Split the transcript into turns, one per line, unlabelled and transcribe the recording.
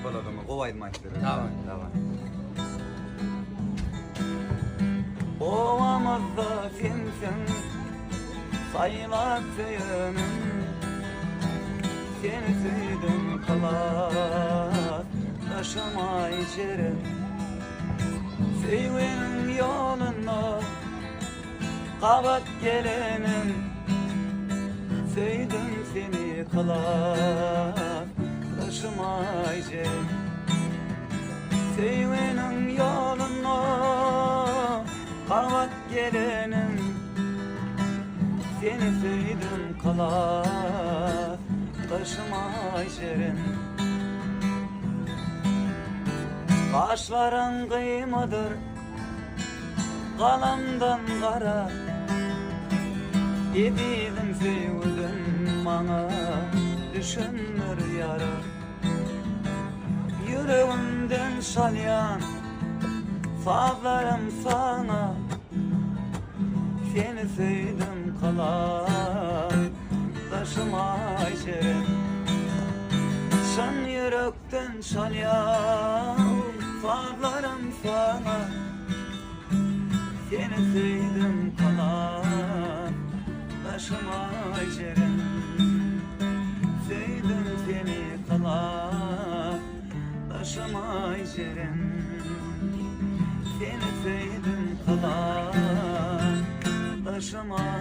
Polat'ımı kovaydım açtırır.
Tamam.
Ovamızda sensin sayılar söyünüm, seni süydüm kalar taşıma içerim. Sevginin yoluna kavat gelenim, sevdim seni kalar taşıma içerim. Sevginin yoluna kavat gelenim, seni sevdim kalar taşıma içerim. Kaşların kıymadır kalamdan kara, Edim sevdim bana düşünür yara. Yüreğimden şalyan sazlarım sana, seni sevdim kalar taşıma içerim. Sen yürekten şalyan sazlarım sana, seni sevdim kalar taşıma içerim. Sevdim seni kalar taşıma içerim. Seni sevdim kalar taşıma